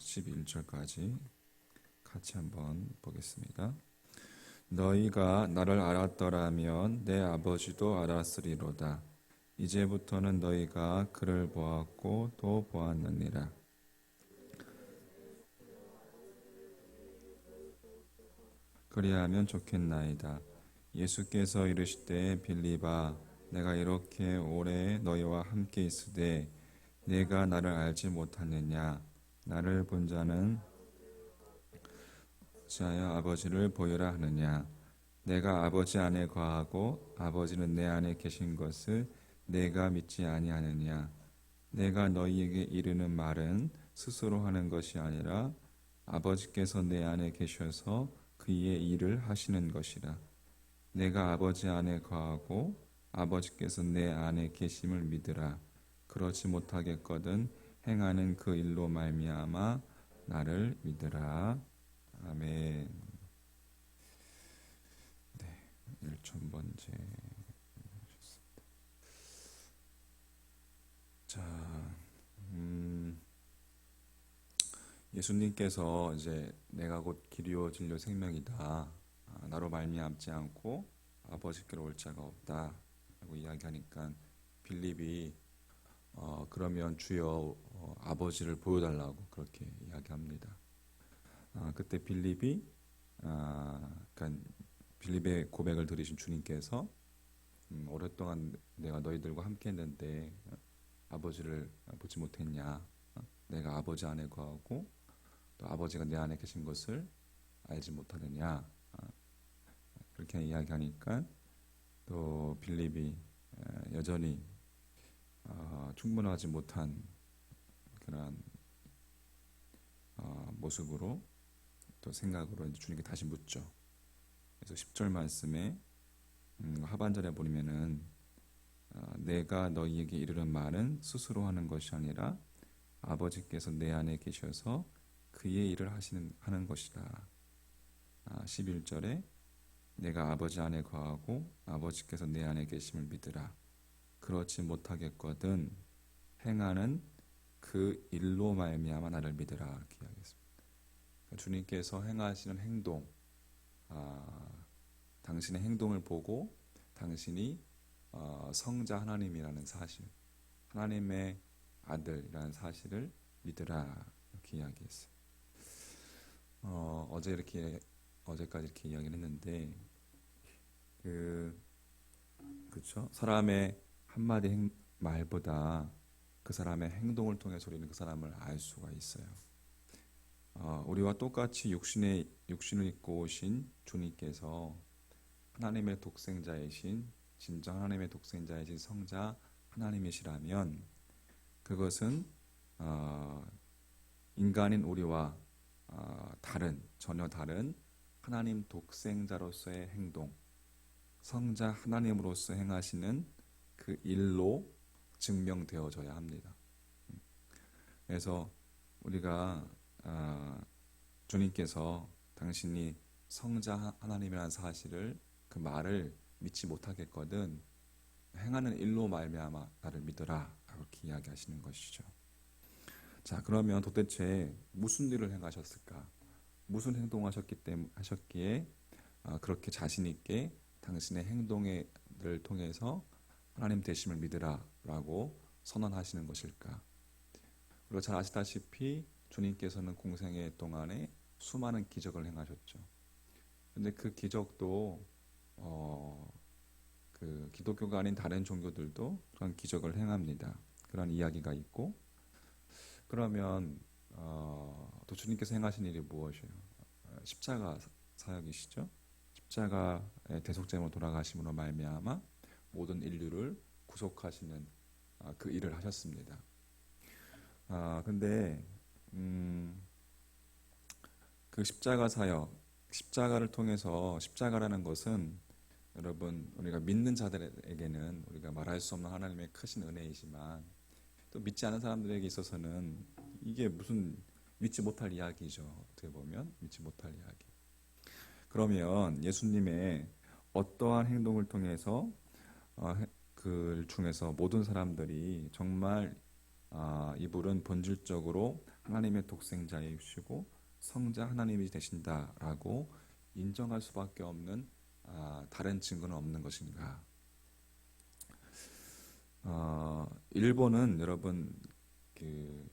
11절까지 같이 한번 보겠습니다. 너희가 나를 알았더라면 내 아버지도 알았으리로다. 이제부터는 너희가 그를 보았고 또 보았느니라. 그리하면 좋겠나이다. 예수께서 이르시되 빌립아, 내가 이렇게 오래 너희와 함께 있으되 내가 나를 알지 못하느냐? 나를 본 자는 자여 아버지를 보여라 하느냐? 내가 아버지 안에 거하고 아버지는 내 안에 계신 것을 내가 믿지 아니하느냐? 내가 너희에게 이르는 말은 스스로 하는 것이 아니라 아버지께서 내 안에 계셔서 그의 일을 하시는 것이라. 내가 아버지 안에 거하고 아버지께서 내 안에 계심을 믿으라. 그렇지 못하겠거든 행하는 그 일로 말미암아 나를 믿으라. 아멘. 네, 1000번째. 자, 예수님께서 이제 내가 곧 길이요 진리요 생명이다. 나로 말미암지 않고 아버지께로 올 자가 없다. 라고 이야기하니까 빌립이 그러면 주여 아버지를 보여달라고 그렇게 이야기합니다. 그때 빌립이 그러니까 빌립의 고백을 들으신 주님께서 오랫동안 내가 너희들과 함께했는데 아버지를 보지 못했냐? 내가 아버지 안에 거하고 또 아버지가 내 안에 계신 것을 알지 못하느냐? 그렇게 이야기하니까 또 빌립이 여전히 충분하지 못한 그런 모습으로 또 생각으로 이제 주님께 다시 묻죠. 그래서 10절 말씀에 하반절에 보면은 내가 너희에게 이르는 말은 스스로 하는 것이 아니라 아버지께서 내 안에 계셔서 그의 일을 하는 것이다. 11절에 내가 아버지 안에 거하고 아버지께서 내 안에 계심을 믿으라. 그렇지 못하겠거든 행하는 그 일로 말미암아 나를 믿으라. 이렇게 이야기했습니다. 주님께서 행하시는 행동, 당신의 행동을 보고 당신이 성자 하나님이라는 사실, 하나님의 아들이라는 사실을 믿으라. 이렇게 이야기했어요. 어제까지 이렇게 이야기를 했는데 그렇죠? 사람의 한마디 말보다 그 사람의 행동을 통해서 우리는 그 사람을 알 수가 있어요. 우리와 똑같이 육신을 입고 오신 주님께서 하나님의 독생자이신 진정 하나님의 독생자이신 성자 하나님이시라면 그것은 인간인 우리와 전혀 다른 하나님 독생자로서의 행동, 성자 하나님으로서 행하시는 그 일로 증명되어져야 합니다. 그래서 우리가 주님께서 당신이 성자 하나님이라는 사실을 그 말을 믿지 못하겠거든 행하는 일로 말미암아 나를 믿으라 이렇게 이야기하시는 것이죠. 자, 그러면 도대체 무슨 일을 행하셨을까? 무슨 하셨기에 그렇게 자신 있게 당신의 행동을 통해서 하나님 되심을 믿으라라고 선언하시는 것일까? 그리고 잘 아시다시피 주님께서는 공생애 동안에 수많은 기적을 행하셨죠. 근데 그 기적도 그 기독교가 아닌 다른 종교들도 그런 기적을 행합니다. 그런 이야기가 있고 그러면 또 주님께서 행하신 일이 무엇이에요? 십자가 사역이시죠. 십자가의 대속제물로 돌아가심으로 말미암아 모든 인류를 구속하시는 그 일을 하셨습니다. 근데 그 십자가 사역, 십자가를 통해서 십자가라는 것은 여러분 우리가 믿는 자들에게는 우리가 말할 수 없는 하나님의 크신 은혜이지만 또 믿지 않은 사람들에게 있어서는 이게 무슨 믿지 못할 이야기죠. 어떻게 보면 믿지 못할 이야기. 그러면 예수님의 어떠한 행동을 통해서 그 중에서 모든 사람들이 정말 이분은 본질적으로 하나님의 독생자이시고 성자 하나님이 되신다라고 인정할 수밖에 없는 다른 증거는 없는 것인가? 일본은 여러분 그,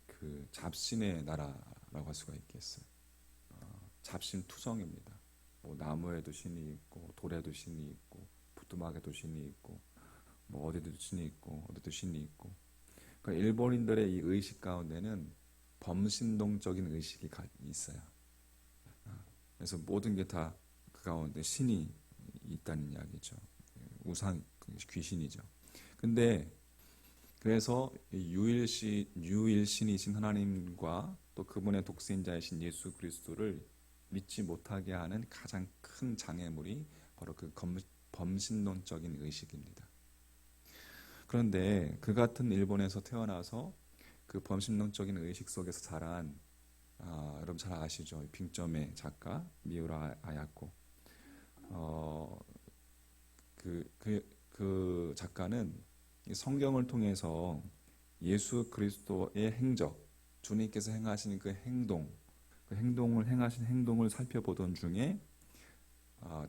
그 잡신의 나라라고 할 수가 있겠어요. 잡신 투성입니다. 뭐 나무에도 신이 있고 돌에도 신이 있고 부뚜막에도 신이 있고 뭐 어디도 신이 있고 어디도 신이 있고. 그러니까 일본인들의 이 의식 가운데는 범신론적인 의식이 있어요. 그래서 모든 게 다 그 가운데 신이 있다는 이야기죠. 우상 귀신이죠. 근데 그래서 유일신이신 하나님과 또 그분의 독생자이신 예수 그리스도를 믿지 못하게 하는 가장 큰 장애물이 바로 그 범신론적인 의식입니다. 그런데 그 같은 일본에서 태어나서 그 범신론적인 의식 속에서 자란 여러분 잘 아시죠? 빙점의 작가 미우라 아야코. 그 작가는 성경을 통해서 예수 그리스도의 행적, 주님께서 행하신 그 행동을 행하신 행동을 살펴보던 중에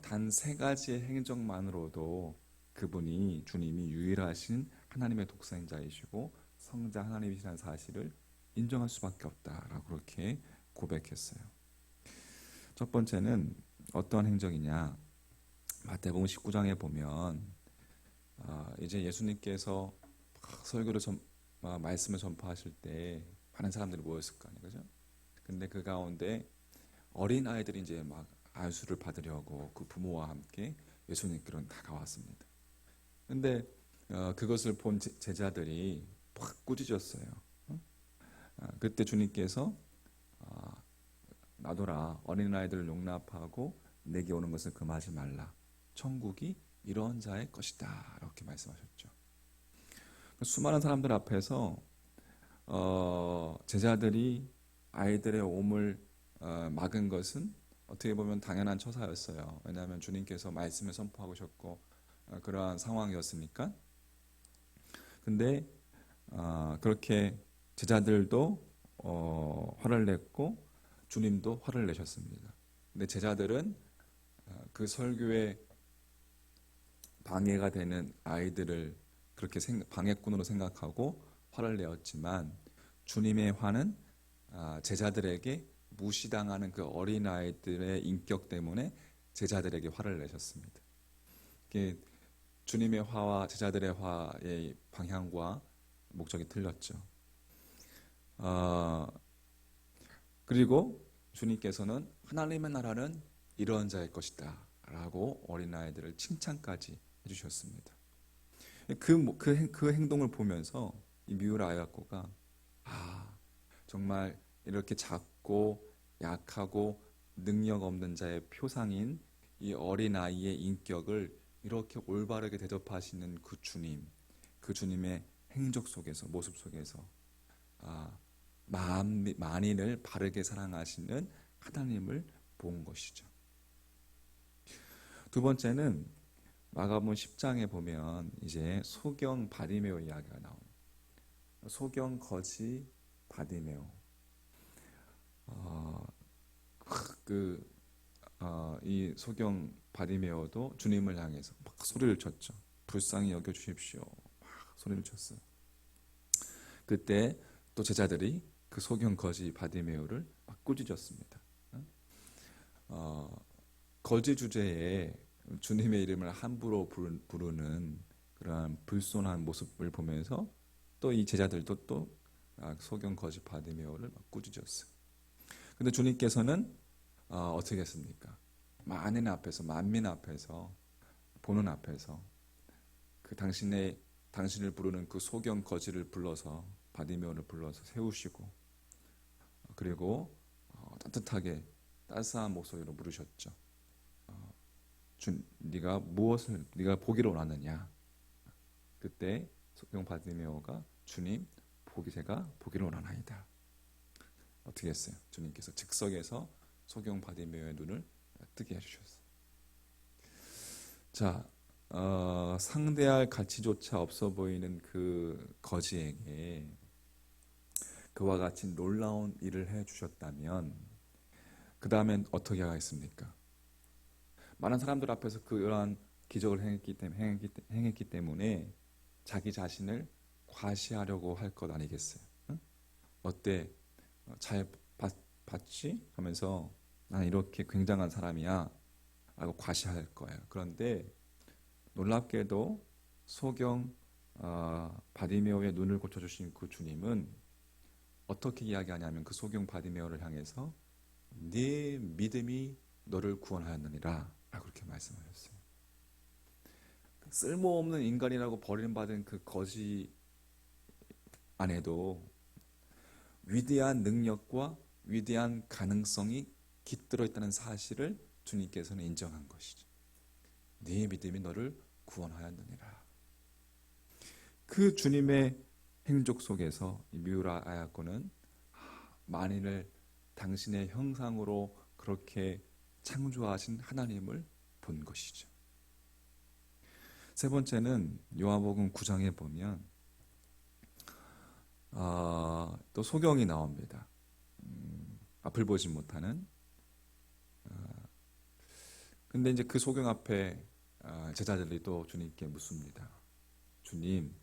단 세 가지의 행적만으로도 그분이 주님이 유일하신 하나님의 독생자이시고 성자 하나님이시라는 사실을 인정할 수밖에 없다라고 그렇게 고백했어요. 첫 번째는 어떤 행적이냐? 마태복음 19장에 보면 이제 예수님께서 설교를 말씀을 전파하실 때 많은 사람들이 모였을 거 아니에요, 그죠? 근데 그 가운데 어린 아이들이 이제 막 안수를 받으려고 그 부모와 함께 예수님께로 다가왔습니다. 근데 그것을 본 제자들이 확 꾸짖었어요. 그때 주님께서 나더라 어린 아이들을 용납하고 내게 오는 것을 금하지 말라. 천국이 이런 자의 것이다. 이렇게 말씀하셨죠. 수많은 사람들 앞에서 제자들이 아이들의 오음을 막은 것은 어떻게 보면 당연한 처사였어요. 왜냐하면 주님께서 말씀을 선포하고 오셨고 그러한 상황이었으니까. 근데 그렇게 제자들도 화를 냈고 주님도 화를 내셨습니다. 근데 제자들은 그 설교에 방해가 되는 아이들을 그렇게 방해꾼으로 생각하고 화를 내었지만 주님의 화는 제자들에게 무시당하는 그 어린 아이들의 인격 때문에 제자들에게 화를 내셨습니다. 주님의 화와 제자들의 화의 방향과 목적이 틀렸죠. 그리고 주님께서는 하나님의 나라는 이런 자의 것이다 라고 어린아이들을 칭찬까지 해주셨습니다. 그 행동을 보면서 이 미우라 아야코가 정말 이렇게 작고 약하고 능력 없는 자의 표상인 이 어린아이의 인격을 이렇게 올바르게 대접하시는 그 주님의 행적 속에서 모습 속에서 만인을 바르게 사랑하시는 하나님을 본 것이죠. 두 번째는 마가복음 10장에 보면 이제 소경 바디메오 이야기가 나옵니다. 소경 거지 바디메오. 이 소경 바디메오도 주님을 향해서 막 소리를 쳤죠. 불쌍히 여겨 주십시오. 막 소리를 쳤어요. 그때 또 제자들이 그 소경 거지 바디메오를 막 꾸짖었습니다. 거지 주제에 주님의 이름을 함부로 부르는 그러한 불손한 모습을 보면서 또 이 제자들도 또 소경 거지 바디메오를 막 꾸짖었어요. 근데 주님께서는 어떻게 했습니까? 만민 앞에서 보는 앞에서 그 당신을 부르는 그 소경 거지를 불러서 바디메오를 불러서 세우시고 그리고 따뜻하게 따스한 목소리로 물으셨죠. 네가 보기를 원하느냐? 그때 소경 바디메오가 주님 제가 보기를 원하나이다. 어떻게 했어요? 주님께서 즉석에서 소경 바디메오의 눈을 뜨게 해주셨어요. 자, 상대할 가치조차 없어 보이는 그 거지에게 그와 같이 놀라운 일을 해주셨다면 그 다음엔 어떻게 하겠습니까? 많은 사람들 앞에서 그러한 기적을 행했기 때문에 자기 자신을 과시하려고 할 것 아니겠어요? 응? 어때? 잘 봤지? 하면서 난 이렇게 굉장한 사람이야 라고 과시할 거예요. 그런데 놀랍게도 소경 바디메오의 눈을 고쳐주신 그 주님은 어떻게 이야기하냐면 그 소경 바디메오를 향해서 네 믿음이 너를 구원하였느니라 라고 그렇게 말씀하셨어요. 쓸모없는 인간이라고 버림받은 그 거지 안에도 위대한 능력과 위대한 가능성이 깃들어 있다는 사실을 주님께서는 인정한 것이죠. 네 믿음이 너를 구원하였느니라. 그 주님의 행적 속에서 미우라 아야코는 만인을 당신의 형상으로 그렇게 창조하신 하나님을 본 것이죠. 세 번째는 요한복음 9장에 보면 또 소경이 나옵니다. 앞을 보지 못하는. 근데 이제 그 소경 앞에 제자들이 또 주님께 묻습니다. 주님,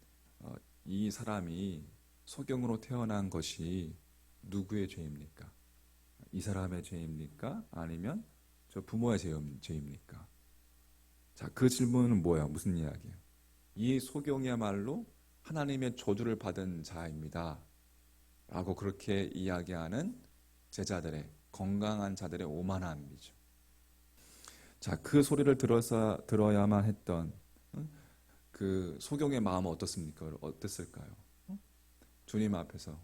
이 사람이 소경으로 태어난 것이 누구의 죄입니까? 이 사람의 죄입니까? 아니면 저 부모의 죄입니까? 자, 그 질문은 뭐야? 무슨 이야기예요? 이 소경이야말로 하나님의 저주를 받은 자입니다. 라고 그렇게 이야기하는 제자들의, 건강한 자들의 오만함이죠. 자, 그 소리를 들어야만 했던 그 소경의 마음은 어땠을까요? 주님 앞에서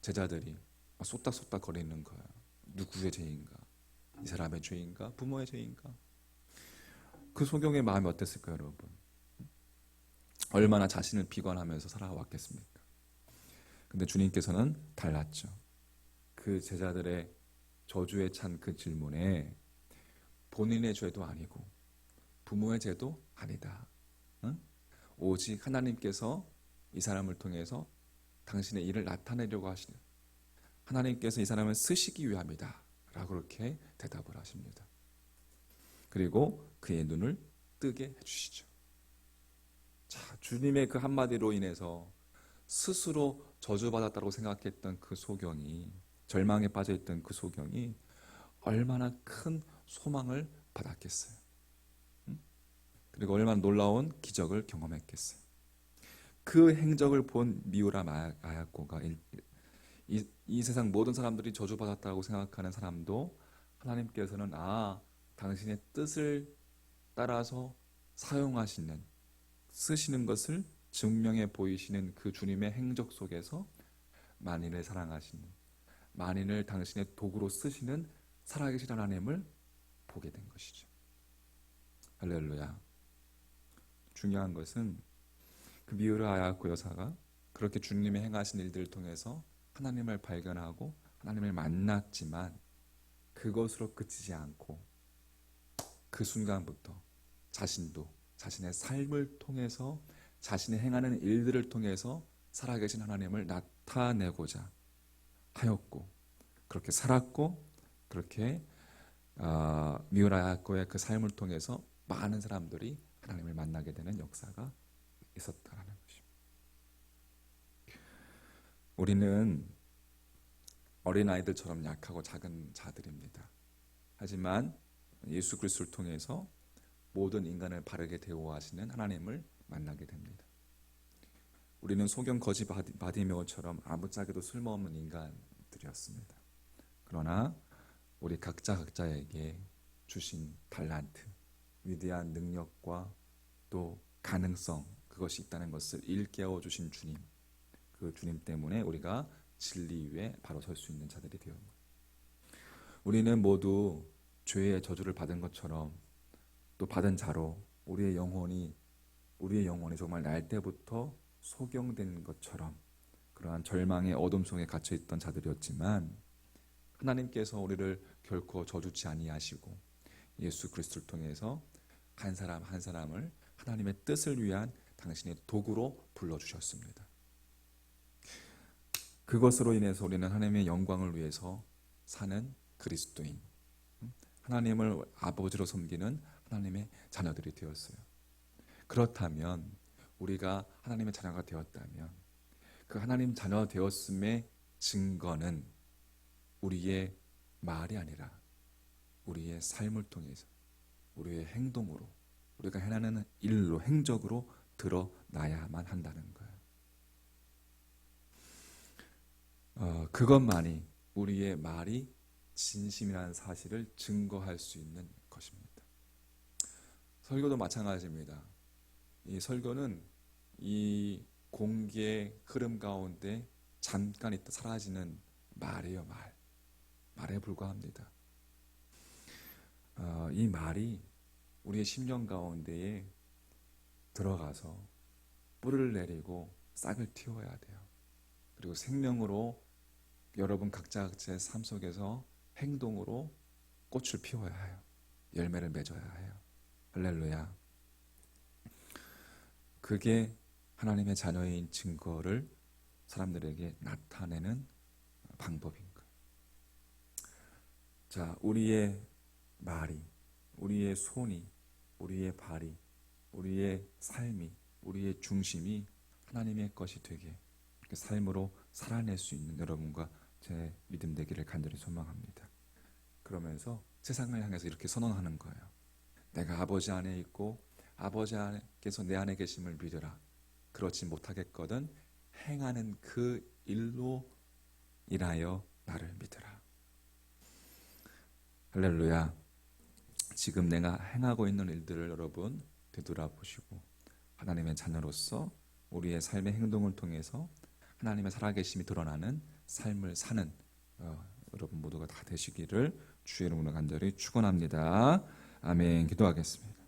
제자들이 쏟닥쏟닥 거리는 거야. 누구의 죄인가? 이 사람의 죄인가? 부모의 죄인가? 그 소경의 마음이 어땠을까요, 여러분? 얼마나 자신을 비관하면서 살아왔겠습니까? 근데 주님께서는 달랐죠. 그 제자들의 저주에 찬 그 질문에 본인의 죄도 아니고 부모의 죄도 아니다. 응? 오직 하나님께서 이 사람을 통해서 당신의 일을 나타내려고 하시는, 하나님께서 이 사람을 쓰시기 위함이다 라고 그렇게 대답을 하십니다. 그리고 그의 눈을 뜨게 해주시죠. 자, 주님의 그 한마디로 인해서 스스로 저주받았다고 생각했던 그 소경이, 절망에 빠져있던 그 소경이 얼마나 큰 소망을 받았겠어요. 그리고 얼마나 놀라운 기적을 경험했겠어요. 그 행적을 본 미우라 아야코가 이 세상 모든 사람들이 저주받았다고 생각하는 사람도 하나님께서는 당신의 뜻을 따라서 사용하시는, 쓰시는 것을 증명해 보이시는 그 주님의 행적 속에서 만인을 사랑하시는, 만인을 당신의 도구로 쓰시는 살아계신 하나님을 보게 된 것이죠. 할렐루야. 중요한 것은 그 미우라 아야코 여사가 그렇게 주님의 행하신 일들을 통해서 하나님을 발견하고 하나님을 만났지만 그것으로 그치지 않고 그 순간부터 자신도 자신의 삶을 통해서 자신이 행하는 일들을 통해서 살아계신 하나님을 나타내고자 하였고, 그렇게 살았고, 그렇게 미우라 아야코의 그 삶을 통해서 많은 사람들이 하나님을 만나게 되는 역사가 있었다는 것입니다. 우리는 어린아이들처럼 약하고 작은 자들입니다. 하지만 예수 그리스도를 통해서 모든 인간을 바르게 대우하시는 하나님을 만나게 됩니다. 우리는 소경 거지 바디메오처럼 아무짝에도 쓸모없는 인간들이었습니다. 그러나 우리 각자에게 주신 달란트, 위대한 능력과 또 가능성, 그것이 있다는 것을 일깨워 주신 주님, 그 주님 때문에 우리가 진리 위에 바로 설 수 있는 자들이 되었습니다. 우리는 모두 죄의 저주를 받은 것처럼 또 받은 자로 우리의 영혼이 정말 날 때부터 소경된 것처럼 그러한 절망의 어둠 속에 갇혀 있던 자들이었지만 하나님께서 우리를 결코 저주치 아니하시고 예수 그리스도를 통해서 한 사람 한 사람을 하나님의 뜻을 위한 당신의 도구로 불러주셨습니다. 그것으로 인해서 우리는 하나님의 영광을 위해서 사는 그리스도인, 하나님을 아버지로 섬기는 하나님의 자녀들이 되었어요. 그렇다면 우리가 하나님의 자녀가 되었다면 그 하나님 자녀 되었음의 증거는 우리의 말이 아니라 우리의 삶을 통해서, 우리의 행동으로, 우리가 해나가는 일로, 행적으로 드러나야만 한다는 거예요. 그것만이 우리의 말이 진심이라는 사실을 증거할 수 있는 것입니다. 설교도 마찬가지입니다. 이 설교는 이 공기의 흐름 가운데 잠깐 있다 사라지는 말이에요. 말에 불과합니다. 이 말이 우리의 심령 가운데에 들어가서 뿌리를 내리고 싹을 틔워야 돼요. 그리고 생명으로 여러분 각자의 삶 속에서 행동으로 꽃을 피워야 해요. 열매를 맺어야 해요. 할렐루야. 그게 하나님의 자녀인 증거를 사람들에게 나타내는 방법인 거예요. 자, 우리의 말이, 우리의 손이, 우리의 발이, 우리의 삶이, 우리의 중심이 하나님의 것이 되게 삶으로 살아낼 수 있는 여러분과 제 믿음 되기를 간절히 소망합니다. 그러면서 세상을 향해서 이렇게 선언하는 거예요. 내가 아버지 안에 있고 아버지께서 내 안에 계심을 믿으라. 그렇지 못하겠거든 행하는 그 일로 인하여 나를 믿으라. 할렐루야. 지금 내가 행하고 있는 일들을 여러분 되돌아보시고 하나님의 자녀로서 우리의 삶의 행동을 통해서 하나님의 살아계심이 드러나는 삶을 사는 여러분 모두가 다 되시기를 주의 이름으로 간절히 축원합니다. 아멘. 기도하겠습니다.